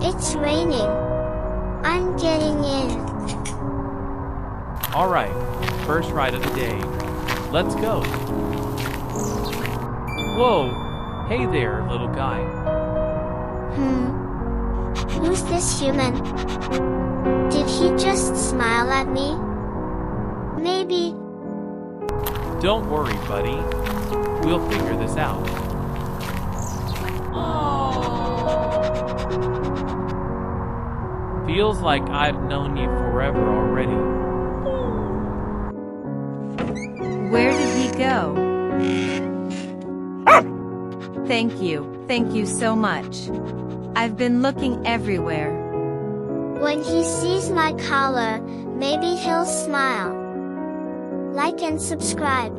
It's raining. I'm getting in. Alright, first ride of the day. Let's go. Whoa! Hey there, little guy. Who's this human? Did he just smile at me? Maybe. Don't worry, buddy. We'll figure this out. Feels like I've known you forever already. Where did he go? Thank you so much. I've been looking everywhere. When he sees my collar, maybe he'll smile. Like and subscribe.